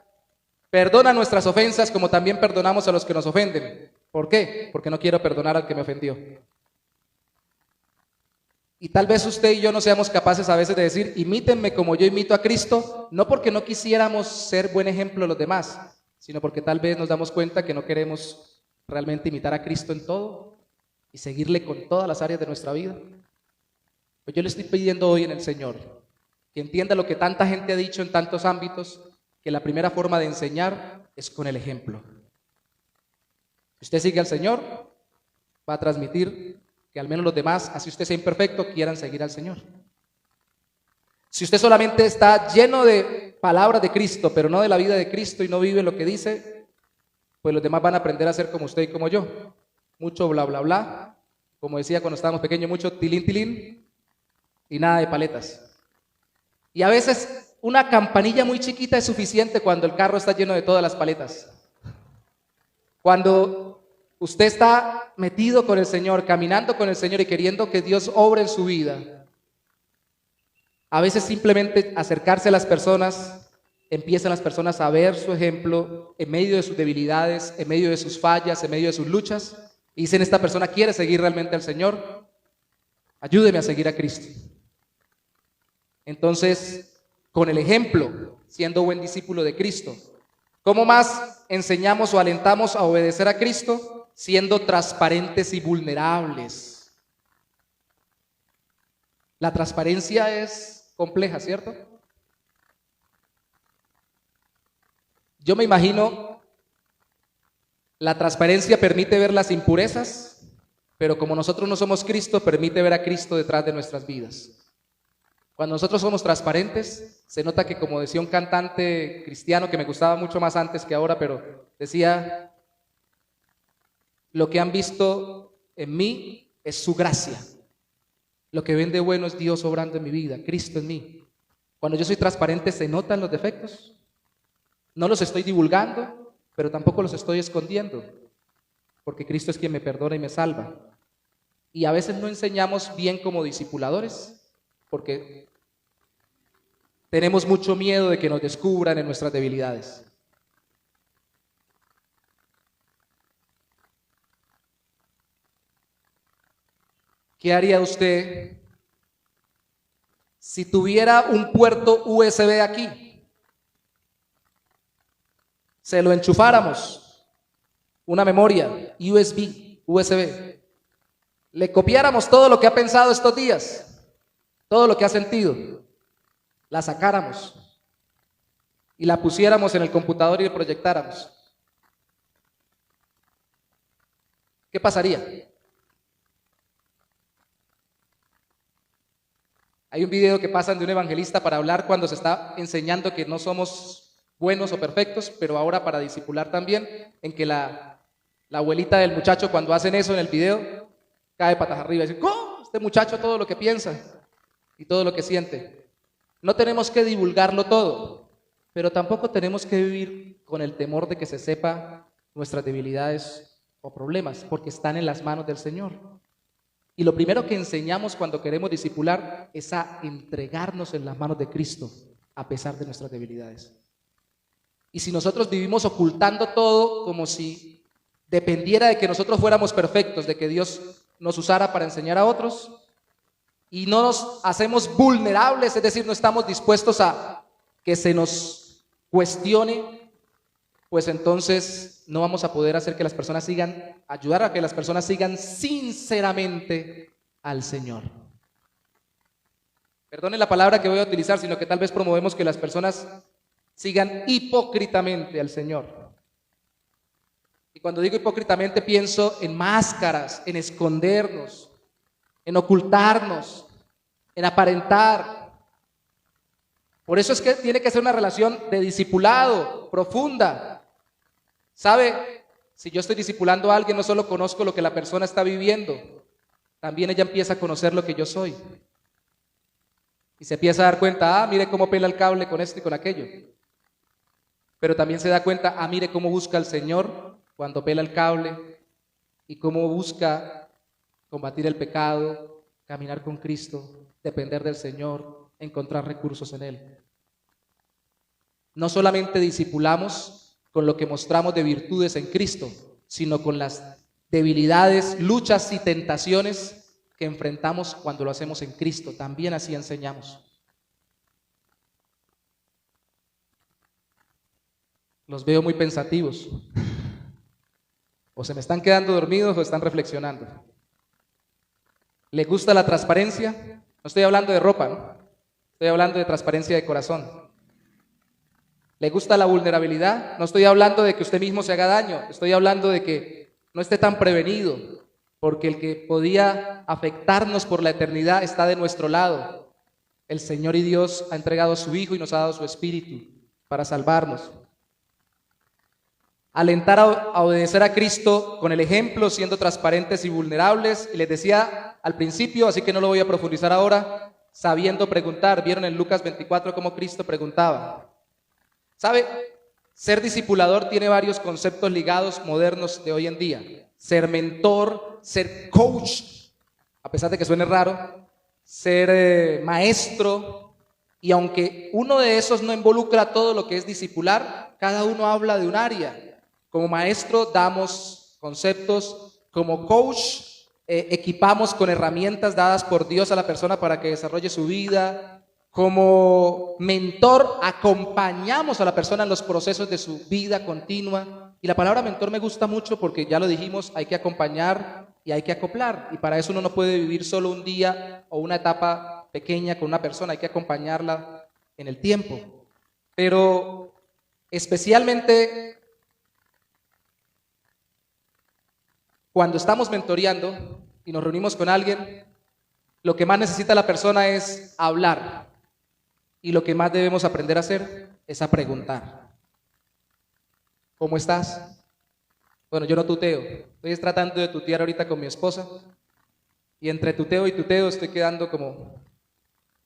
[SPEAKER 1] Perdona nuestras ofensas como también perdonamos a los que nos ofenden. ¿Por qué? Porque no quiero perdonar al que me ofendió. Y tal vez usted y yo no seamos capaces a veces de decir, imítenme como yo imito a Cristo, no porque no quisiéramos ser buen ejemplo de los demás, sino porque tal vez nos damos cuenta que no queremos realmente imitar a Cristo en todo y seguirle con todas las áreas de nuestra vida. Pues yo le estoy pidiendo hoy en el Señor que entienda lo que tanta gente ha dicho en tantos ámbitos, que la primera forma de enseñar es con el ejemplo. Si usted sigue al Señor, va a transmitir que al menos los demás, así usted sea imperfecto, quieran seguir al Señor. Si usted solamente está lleno de palabras de Cristo, pero no de la vida de Cristo y no vive lo que dice, pues los demás van a aprender a ser como usted y como yo. Mucho bla, bla, bla. Como decía cuando estábamos pequeños, mucho tilín, tilín y nada de paletas. Y a veces una campanilla muy chiquita es suficiente cuando el carro está lleno de todas las paletas. Cuando usted está metido con el Señor, caminando con el Señor y queriendo que Dios obre en su vida, a veces simplemente acercarse a las personas, empiezan las personas a ver su ejemplo en medio de sus debilidades, en medio de sus fallas, en medio de sus luchas, y dicen, esta persona quiere seguir realmente al Señor, ayúdeme a seguir a Cristo. Entonces, con el ejemplo, siendo buen discípulo de Cristo, ¿cómo más enseñamos o alentamos a obedecer a Cristo? Siendo transparentes y vulnerables. La transparencia es compleja, ¿cierto? Yo me imagino, la transparencia permite ver las impurezas, pero como nosotros no somos Cristo, permite ver a Cristo detrás de nuestras vidas. Cuando nosotros somos transparentes, se nota que, como decía un cantante cristiano que me gustaba mucho más antes que ahora, pero decía, lo que han visto en mí es su gracia. Lo que ven de bueno es Dios obrando en mi vida, Cristo en mí. Cuando yo soy transparente, ¿se notan los defectos? No los estoy divulgando, pero tampoco los estoy escondiendo, porque Cristo es quien me perdona y me salva. Y a veces no enseñamos bien como discipuladores, porque tenemos mucho miedo de que nos descubran en nuestras debilidades. ¿Qué haría usted si tuviera un puerto USB aquí? Se lo enchufáramos, una memoria USB, le copiáramos todo lo que ha pensado estos días, todo lo que ha sentido, la sacáramos y la pusiéramos en el computador y la proyectáramos. ¿Qué pasaría? Hay un video que pasan de un evangelista para hablar cuando se está enseñando que no somos buenos o perfectos, pero ahora para discipular también, en que la abuelita del muchacho, cuando hacen eso en el video, cae patas arriba y dice, ¿cómo? Este muchacho todo lo que piensa y todo lo que siente. No tenemos que divulgarlo todo, pero tampoco tenemos que vivir con el temor de que se sepa nuestras debilidades o problemas, porque están en las manos del Señor. Y lo primero que enseñamos cuando queremos discipular es a entregarnos en las manos de Cristo, a pesar de nuestras debilidades. Y si nosotros vivimos ocultando todo como si dependiera de que nosotros fuéramos perfectos, de que Dios nos usara para enseñar a otros y no nos hacemos vulnerables, es decir, no estamos dispuestos a que se nos cuestione, pues entonces no vamos a poder hacer que las personas sigan, ayudar a que las personas sigan sinceramente al Señor. Perdonen la palabra que voy a utilizar, sino que tal vez promovemos que las personas sigan hipócritamente al Señor. Y cuando digo hipócritamente pienso en máscaras, en escondernos, en ocultarnos, en aparentar. Por eso es que tiene que ser una relación de discipulado profunda. ¿Sabe? Si yo estoy discipulando a alguien, no solo conozco lo que la persona está viviendo, también ella empieza a conocer lo que yo soy. Y se empieza a dar cuenta, mire cómo pela el cable con esto y con aquello. Pero también se da cuenta, mire cómo busca al Señor cuando pela el cable y cómo busca combatir el pecado, caminar con Cristo, depender del Señor, encontrar recursos en Él. No solamente discipulamos con lo que mostramos de virtudes en Cristo, sino con las debilidades, luchas y tentaciones que enfrentamos cuando lo hacemos en Cristo. También así enseñamos. Los veo muy pensativos. O se me están quedando dormidos o están reflexionando. ¿Le gusta la transparencia? No estoy hablando de ropa, ¿no? Estoy hablando de transparencia de corazón. ¿Le gusta la vulnerabilidad? No estoy hablando de que usted mismo se haga daño. Estoy hablando de que no esté tan prevenido, porque el que podía afectarnos por la eternidad está de nuestro lado. El Señor y Dios ha entregado a su Hijo y nos ha dado su Espíritu para salvarnos. Alentar a obedecer a Cristo con el ejemplo, siendo transparentes y vulnerables. Y les decía al principio, así que no lo voy a profundizar ahora, sabiendo preguntar. Vieron en Lucas 24 cómo Cristo preguntaba. ¿Sabe? Ser discipulador tiene varios conceptos ligados modernos de hoy en día. Ser mentor, ser coach, a pesar de que suene raro, ser maestro. Y aunque uno de esos no involucra todo lo que es discipular, cada uno habla de un área. Como maestro damos conceptos, como coach equipamos con herramientas dadas por Dios a la persona para que desarrolle su vida. Como mentor acompañamos a la persona en los procesos de su vida continua. Y la palabra mentor me gusta mucho porque ya lo dijimos, hay que acompañar y hay que acoplar. Y para eso uno no puede vivir solo un día o una etapa pequeña con una persona, hay que acompañarla en el tiempo. Pero especialmente cuando estamos mentoreando y nos reunimos con alguien, lo que más necesita la persona es hablar. Y lo que más debemos aprender a hacer es a preguntar. ¿Cómo estás? Bueno, yo no tuteo. Estoy tratando de tutear ahorita con mi esposa. Y entre tuteo y tuteo estoy quedando como,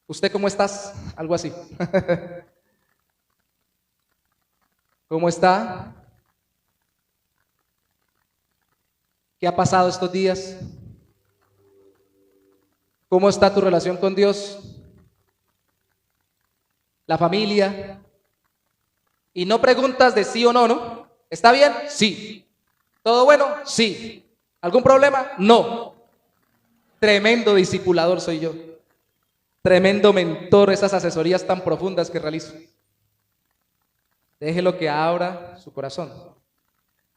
[SPEAKER 1] ¿usted cómo estás? Algo así. ¿Cómo está? ¿Qué ha pasado estos días? ¿Cómo está tu relación con Dios? La familia. Y no preguntas de sí o no, ¿no? ¿Está bien? Sí. ¿Todo bueno? Sí. ¿Algún problema? No. Tremendo discipulador soy yo. Tremendo mentor, esas asesorías tan profundas que realizo. Déjelo que abra su corazón.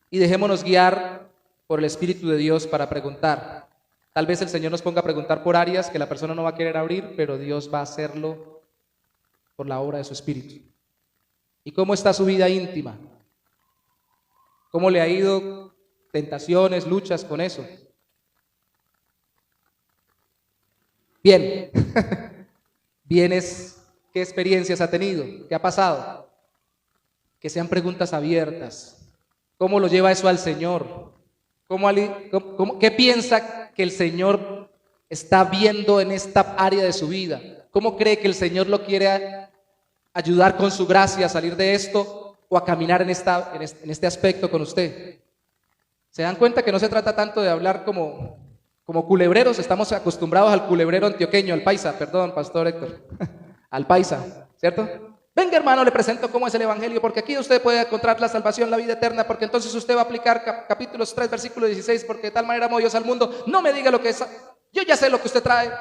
[SPEAKER 1] Y dejémonos guiar por el Espíritu de Dios para preguntar. Tal vez el Señor nos ponga a preguntar por áreas que la persona no va a querer abrir, pero Dios va a hacerlo por la obra de su Espíritu. ¿Y cómo está su vida íntima? ¿Cómo le ha ido? Tentaciones, luchas con eso. Bien. ¿Qué experiencias ha tenido? ¿Qué ha pasado? Que sean preguntas abiertas. ¿Cómo lo lleva eso al Señor? ¿Qué piensa que el Señor está viendo en esta área de su vida? ¿Cómo cree que el Señor lo quiere ayudar con su gracia a salir de esto o a caminar en este aspecto con usted? ¿Se dan cuenta que no se trata tanto de hablar como culebreros? Estamos acostumbrados al culebrero antioqueño, al paisa, perdón, Pastor Héctor, al paisa, ¿cierto? Venga, hermano, le presento cómo es el evangelio, porque aquí usted puede encontrar la salvación, la vida eterna, porque entonces usted va a aplicar capítulos 3, versículo 16, porque de tal manera amó Dios al mundo. No me diga lo que es, yo ya sé lo que usted trae,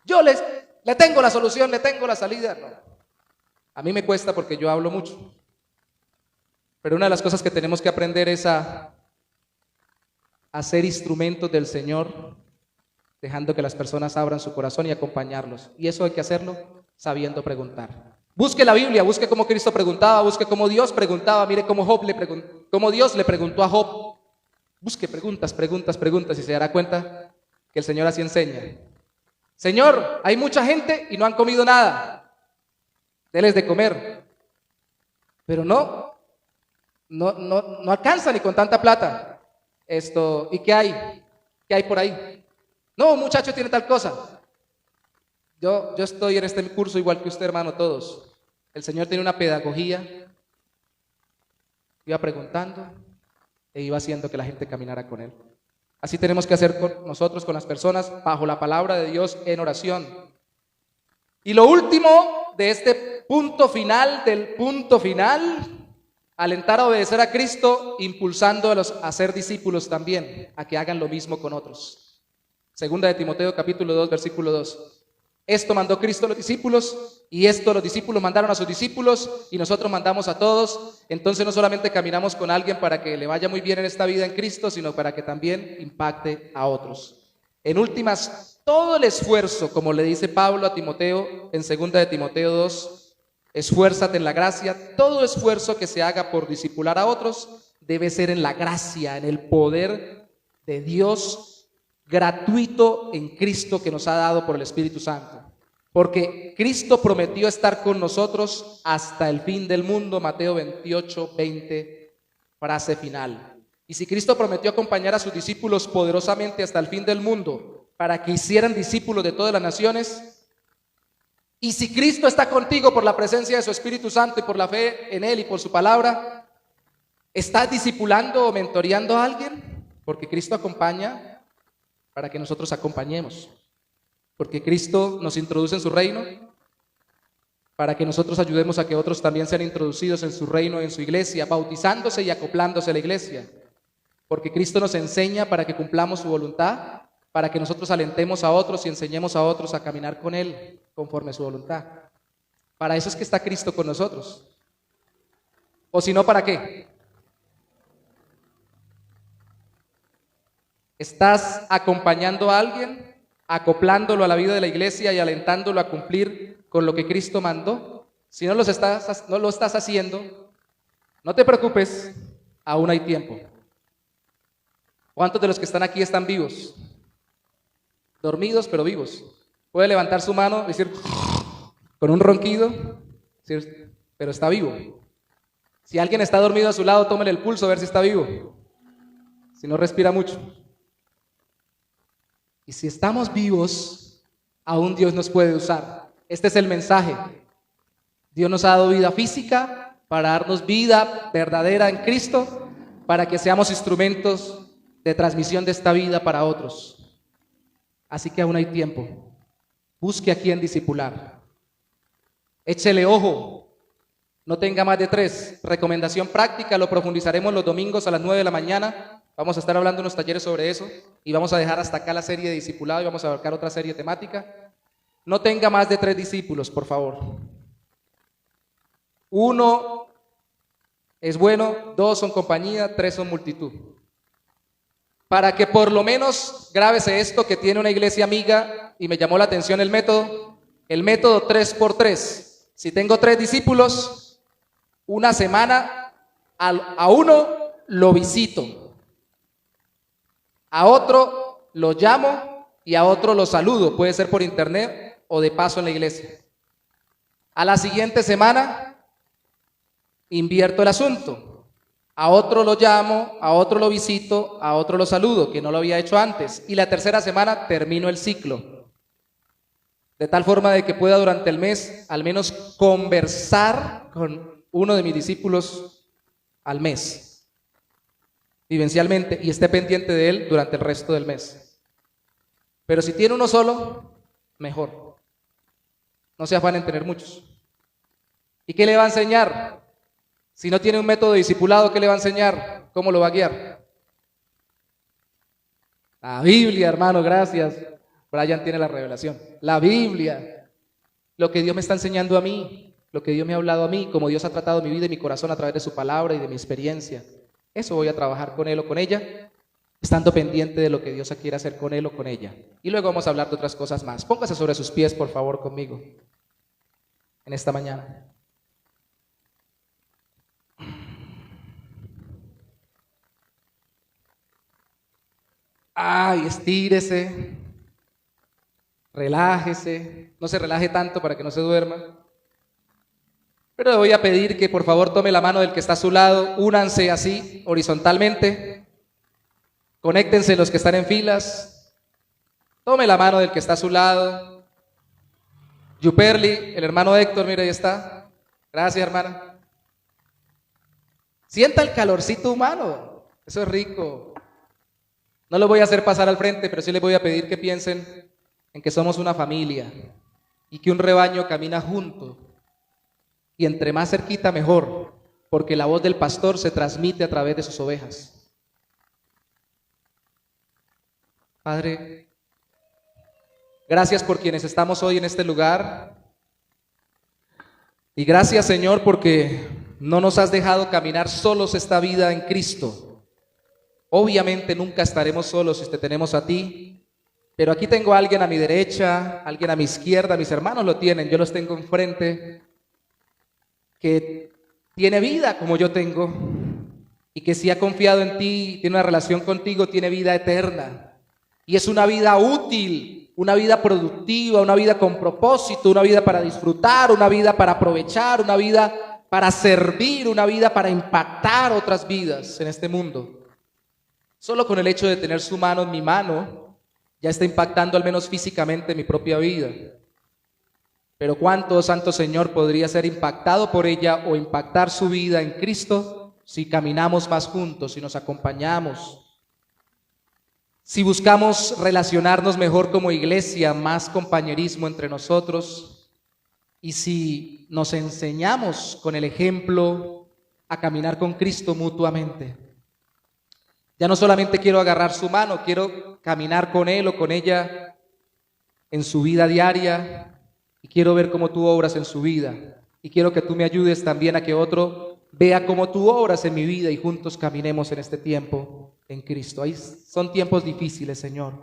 [SPEAKER 1] yo le tengo la solución, le tengo la salida. No. A mí me cuesta porque yo hablo mucho, pero una de las cosas que tenemos que aprender es a ser instrumentos del Señor, dejando que las personas abran su corazón y acompañarlos. Y eso hay que hacerlo sabiendo preguntar. Busque la Biblia, busque cómo Cristo preguntaba, busque cómo Dios preguntaba. Mire cómo cómo Dios le preguntó a Job. Busque preguntas, preguntas, preguntas y se dará cuenta que el Señor así enseña. Señor, hay mucha gente y no han comido nada. Déles de comer. Pero no alcanza ni con tanta plata. ¿Y qué hay? ¿Qué hay por ahí? No, un muchacho tiene tal cosa. Yo estoy en este curso igual que usted, hermano, todos. El Señor tiene una pedagogía. Iba preguntando e iba haciendo que la gente caminara con Él. Así tenemos que hacer nosotros, con las personas, bajo la palabra de Dios en oración. Y lo último de este punto final, alentar a obedecer a Cristo, impulsándolos a ser discípulos también, a que hagan lo mismo con otros. Segunda de Timoteo, capítulo 2, versículo 2. Esto mandó Cristo a los discípulos, y esto los discípulos mandaron a sus discípulos, y nosotros mandamos a todos. Entonces no solamente caminamos con alguien para que le vaya muy bien en esta vida en Cristo, sino para que también impacte a otros. En últimas, todo el esfuerzo, como le dice Pablo a Timoteo en segunda de Timoteo 2, esfuérzate en la gracia. Todo esfuerzo que se haga por discipular a otros debe ser en la gracia, en el poder de Dios gratuito en Cristo que nos ha dado por el Espíritu Santo. Porque Cristo prometió estar con nosotros hasta el fin del mundo, Mateo 28, 20, frase final. Y si Cristo prometió acompañar a sus discípulos poderosamente hasta el fin del mundo para que hicieran discípulos de todas las naciones, y si Cristo está contigo por la presencia de su Espíritu Santo y por la fe en Él y por su palabra, ¿estás discipulando o mentoreando a alguien? Porque Cristo acompaña para que nosotros acompañemos. Porque Cristo nos introduce en su reino para que nosotros ayudemos a que otros también sean introducidos en su reino, en su iglesia, bautizándose y acoplándose a la iglesia. Porque Cristo nos enseña para que cumplamos su voluntad, para que nosotros alentemos a otros y enseñemos a otros a caminar con Él conforme a su voluntad. Para eso es que está Cristo con nosotros. O si no, ¿para qué? ¿Estás acompañando a alguien, acoplándolo a la vida de la iglesia y alentándolo a cumplir con lo que Cristo mandó? Si no lo estás haciendo, no te preocupes, aún hay tiempo. ¿Cuántos de los que están aquí están vivos? Dormidos, pero vivos. Puede levantar su mano y decir, con un ronquido, pero está vivo. Si alguien está dormido a su lado, tómele el pulso a ver si está vivo. Si no respira mucho. Y si estamos vivos, aún Dios nos puede usar. Este es el mensaje. Dios nos ha dado vida física para darnos vida verdadera en Cristo, para que seamos instrumentos de transmisión de esta vida para otros. Así que aún hay tiempo. Busque a quien discipular. Échele ojo. No tenga más de 3. Recomendación práctica, lo profundizaremos los domingos a las 9 de la mañana. Vamos a estar hablando en unos talleres sobre eso y vamos a dejar hasta acá la serie de discipulado y vamos a abarcar otra serie temática. No tenga más de 3 discípulos, por favor. 1 es bueno, 2 son compañía, 3 son multitud. Para que por lo menos grábese esto, que tiene una iglesia amiga y me llamó la atención el método 3x3. Si tengo 3 discípulos, una semana a uno lo visito. A otro lo llamo y a otro lo saludo, puede ser por internet o de paso en la iglesia. A la siguiente semana invierto el asunto. A otro lo llamo, a otro lo visito, a otro lo saludo, que no lo había hecho antes. Y la tercera semana termino el ciclo. De tal forma de que pueda durante el mes al menos conversar con uno de mis discípulos al mes. Vivencialmente, y esté pendiente de él durante el resto del mes. Pero si tiene uno solo, mejor. No se afanen en tener muchos. ¿Y qué le va a enseñar? Si no tiene un método de discipulado, ¿qué le va a enseñar? ¿Cómo lo va a guiar? La Biblia, hermano, gracias. Brian tiene la revelación. La Biblia, lo que Dios me está enseñando a mí, lo que Dios me ha hablado a mí, como Dios ha tratado mi vida y mi corazón a través de su palabra y de mi experiencia. Eso voy a trabajar con él o con ella, estando pendiente de lo que Dios quiere hacer con él o con ella. Y luego vamos a hablar de otras cosas más. Póngase sobre sus pies, por favor, conmigo, en esta mañana. Ay, estírese, relájese, no se relaje tanto para que no se duerma. Pero le voy a pedir que por favor tome la mano del que está a su lado, únanse así, horizontalmente, conéctense los que están en filas, tome la mano del que está a su lado. Yuperli, el hermano Héctor, mire, ahí está. Gracias, hermana. Sienta el calorcito humano, eso es rico. No lo voy a hacer pasar al frente, pero sí les voy a pedir que piensen en que somos una familia y que un rebaño camina junto. Y entre más cerquita mejor, porque la voz del pastor se transmite a través de sus ovejas. Padre, gracias por quienes estamos hoy en este lugar. Y gracias, Señor, porque no nos has dejado caminar solos esta vida en Cristo. Obviamente nunca estaremos solos si te tenemos a ti, pero aquí tengo a alguien a mi derecha, alguien a mi izquierda, mis hermanos lo tienen, yo los tengo enfrente, que tiene vida como yo tengo y que si ha confiado en ti, tiene una relación contigo, tiene vida eterna. Y es una vida útil, una vida productiva, una vida con propósito, una vida para disfrutar, una vida para aprovechar, una vida para servir, una vida para impactar otras vidas en este mundo. Solo con el hecho de tener su mano en mi mano, ya está impactando al menos físicamente mi propia vida. Pero ¿cuánto, Santo Señor, podría ser impactado por ella o impactar su vida en Cristo si caminamos más juntos, si nos acompañamos? Si buscamos relacionarnos mejor como iglesia, más compañerismo entre nosotros, y si nos enseñamos con el ejemplo a caminar con Cristo mutuamente. Ya no solamente quiero agarrar su mano, quiero caminar con él o con ella en su vida diaria y quiero ver cómo tú obras en su vida. Y quiero que tú me ayudes también a que otro vea cómo tú obras en mi vida y juntos caminemos en este tiempo en Cristo. Ahí son tiempos difíciles, Señor.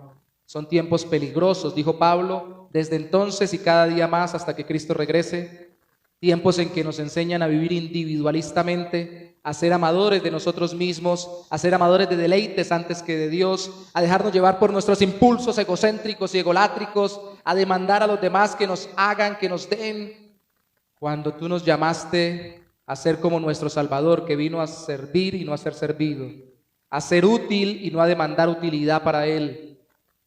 [SPEAKER 1] Son tiempos peligrosos, dijo Pablo, desde entonces y cada día más hasta que Cristo regrese. Tiempos en que nos enseñan a vivir individualistamente, a ser amadores de nosotros mismos, a ser amadores de deleites antes que de Dios, a dejarnos llevar por nuestros impulsos egocéntricos y egolátricos, a demandar a los demás que nos hagan, que nos den, cuando tú nos llamaste a ser como nuestro Salvador, que vino a servir y no a ser servido, a ser útil y no a demandar utilidad para Él,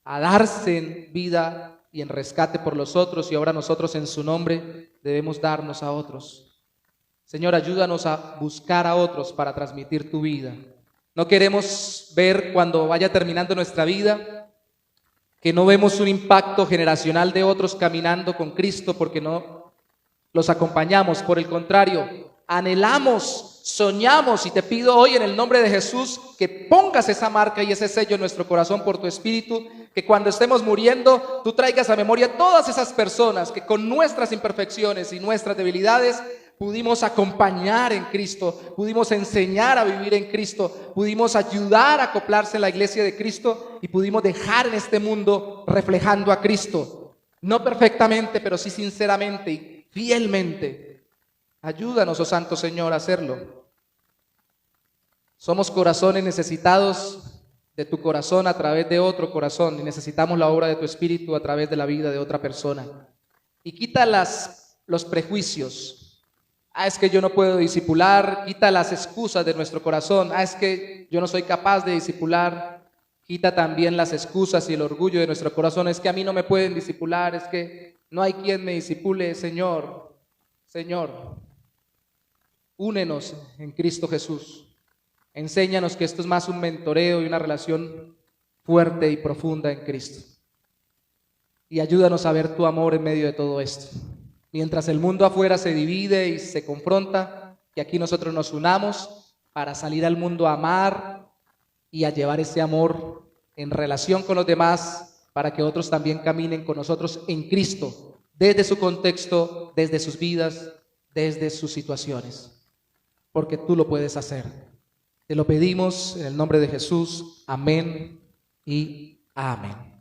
[SPEAKER 1] a darse en vida y en rescate por los otros, y ahora nosotros en su nombre debemos darnos a otros. Señor, ayúdanos a buscar a otros para transmitir tu vida. No queremos ver cuando vaya terminando nuestra vida que no vemos un impacto generacional de otros caminando con Cristo porque no los acompañamos. Por el contrario, anhelamos, soñamos, y te pido hoy en el nombre de Jesús que pongas esa marca y ese sello en nuestro corazón por tu Espíritu, que cuando estemos muriendo tú traigas a memoria todas esas personas que con nuestras imperfecciones y nuestras debilidades pudimos acompañar en Cristo, pudimos enseñar a vivir en Cristo, pudimos ayudar a acoplarse en la iglesia de Cristo y pudimos dejar en este mundo reflejando a Cristo, no perfectamente, pero sí sinceramente y fielmente. Ayúdanos, oh Santo Señor, a hacerlo. Somos corazones necesitados de tu corazón a través de otro corazón y necesitamos la obra de tu Espíritu a través de la vida de otra persona. Y quita los prejuicios. Es que yo no puedo discipular. Quita las excusas de nuestro corazón. Es que yo no soy capaz de discipular. Quita también las excusas y el orgullo de nuestro corazón. Es que a mí no me pueden discipular. Es que no hay quien me discipule. Señor, únenos en Cristo Jesús. Enséñanos que esto es más un mentoreo y una relación fuerte y profunda en Cristo. Y ayúdanos a ver tu amor en medio de todo esto. Mientras el mundo afuera se divide y se confronta, que aquí nosotros nos unamos para salir al mundo a amar y a llevar ese amor en relación con los demás, para que otros también caminen con nosotros en Cristo, desde su contexto, desde sus vidas, desde sus situaciones, porque tú lo puedes hacer. Te lo pedimos en el nombre de Jesús. Amén y amén.